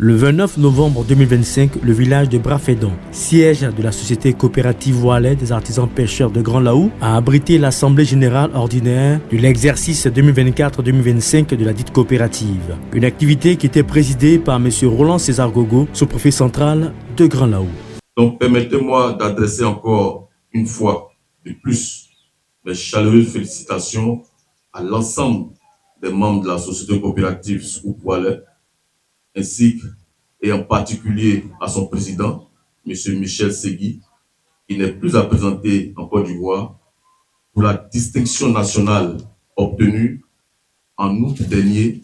Le 29 novembre 2025, le village de Brafédon, siège de la société coopérative Oualais des artisans pêcheurs de Grand Laou, a abrité l'Assemblée générale ordinaire de l'exercice 2024-2025 de la dite coopérative. Une activité qui était présidée par M. Roland César Gogo, sous-préfet central de Grand Laou. Donc permettez-moi d'adresser encore une fois de plus mes chaleureuses félicitations à l'ensemble des membres de la société coopérative Scoop Oualais, ainsi et en particulier à son président, M. Michel Segui, qui n'est plus à présenter en Côte d'Ivoire, pour la distinction nationale obtenue en août dernier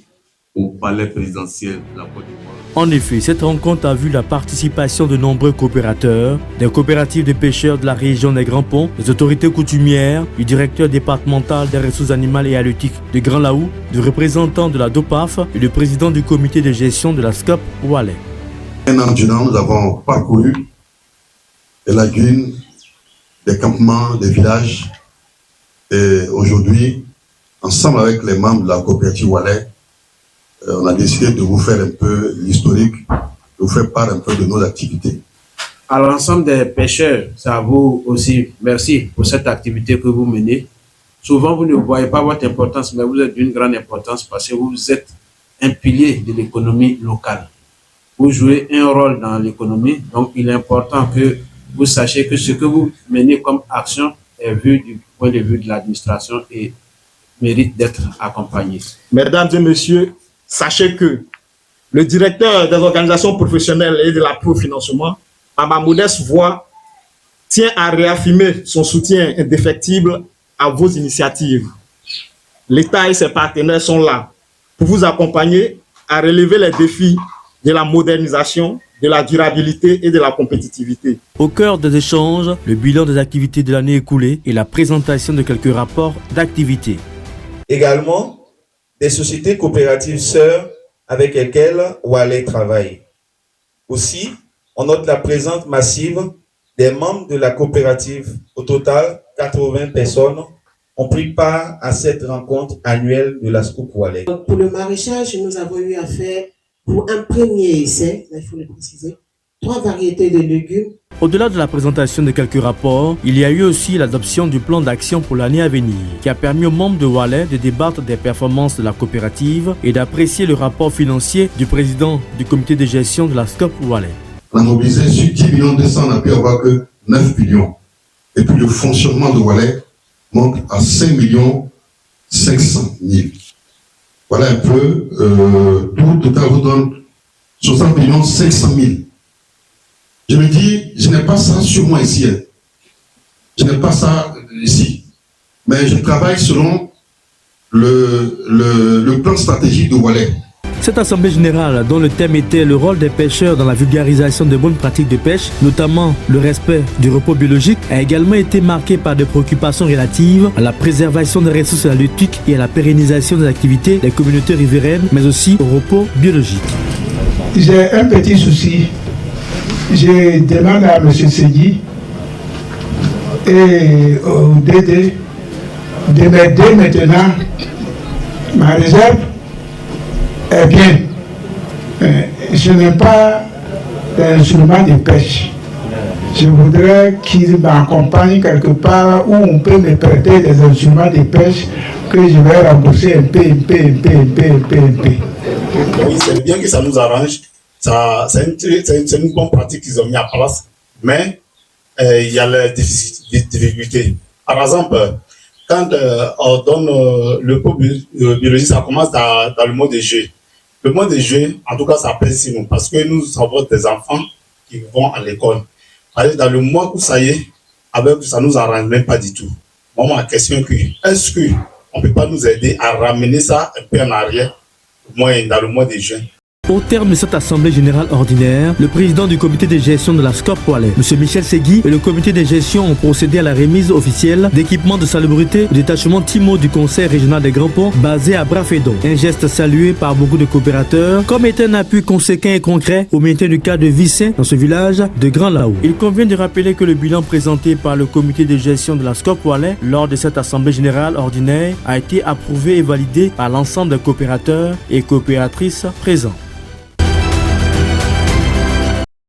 au palais présidentiel de la Côte d'Ivoire. En effet, cette rencontre a vu la participation de nombreux coopérateurs, des coopératives de pêcheurs de la région des Grands Ponts, des autorités coutumières, du directeur départemental des ressources animales et halieutiques de Grand Laou, du représentant de la DOPAF et le président du comité de gestion de la SCOP Oualais. Un an durant, nous avons parcouru les lagunes, des campements, des villages. Et aujourd'hui, ensemble avec les membres de la coopérative Oualais, on a décidé de vous faire un peu l'historique, de vous faire part un peu de nos activités. À l'ensemble des pêcheurs, c'est à vous aussi, merci pour cette activité que vous menez. Souvent, vous ne voyez pas votre importance, mais vous êtes d'une grande importance parce que vous êtes un pilier de l'économie locale. Vous jouez un rôle dans l'économie, donc il est important que vous sachiez que ce que vous menez comme action est vu du point de vue de l'administration et mérite d'être accompagné. Mesdames et messieurs, sachez que le directeur des organisations professionnelles et de l'appro-financement, à ma modeste voix, tient à réaffirmer son soutien indéfectible à vos initiatives. L'État et ses partenaires sont là pour vous accompagner à relever les défis de la modernisation, de la durabilité et de la compétitivité. Au cœur des échanges, le bilan des activités de l'année écoulée et la présentation de quelques rapports d'activité. Également, des sociétés coopératives sœurs avec lesquelles Oualais travaille. Aussi, on note la présence massive des membres de la coopérative. Au total, 80 personnes ont pris part à cette rencontre annuelle de la SCOP Oualais. Pour le maraîchage, nous avons eu à faire, pour un premier essai, il faut le préciser, 3 variétés de légumes. Au-delà de la présentation de quelques rapports, il y a eu aussi l'adoption du plan d'action pour l'année à venir, qui a permis aux membres de Oualais de débattre des performances de la coopérative et d'apprécier le rapport financier du président du comité de gestion de la SCOP Oualais. On a mobilisé sur 10 millions 200, on n'a pu avoir que 9 millions. Et puis le fonctionnement de Oualais monte à 5 millions 500 000. Voilà un peu, tout total vous donne 60 millions 500 000. Je me dis, je n'ai pas ça sur moi ici. Je n'ai pas ça ici. Mais je travaille selon le plan stratégique de Oualais. Cette assemblée générale, dont le thème était le rôle des pêcheurs dans la vulgarisation de bonnes pratiques de pêche, notamment le respect du repos biologique, a également été marquée par des préoccupations relatives à la préservation des ressources halieutiques et à la pérennisation des activités des communautés riveraines, mais aussi au repos biologique. J'ai un petit souci. Je demande à M. Segui et au DD de m'aider maintenant. Ma réserve est bien. Je n'ai pas d'instrument de pêche. Je voudrais qu'il m'accompagne quelque part où on peut me prêter des instruments de pêche que je vais rembourser un peu. Oui, c'est bien que ça nous arrange. C'est une bonne pratique qu'ils ont mis à place, mais il y a des difficultés. Par exemple, quand on donne le pot biologique, ça commence dans le mois de juillet. Le mois de juillet, en tout cas, ça pèse sur nous parce que nous avons des enfants qui vont à l'école. Dans le mois où ça y est, ça ne nous arrange même pas du tout. Moi, ma question est, est-ce qu'on ne peut pas nous aider à ramener ça un peu en arrière, dans le mois de juin? Au terme de cette assemblée générale ordinaire, le président du comité de gestion de la SCOP Oualais, M. Michel Segui, et le comité de gestion ont procédé à la remise officielle d'équipements de salubrité au détachement TIMO du conseil régional des Grands Ponts basé à Brafédon. Un geste salué par beaucoup de coopérateurs comme étant un appui conséquent et concret au maintien du cadre de vie sain dans ce village de Grand Laou. Il convient de rappeler que le bilan présenté par le comité de gestion de la SCOP Oualais lors de cette assemblée générale ordinaire a été approuvé et validé par l'ensemble des coopérateurs et coopératrices présents.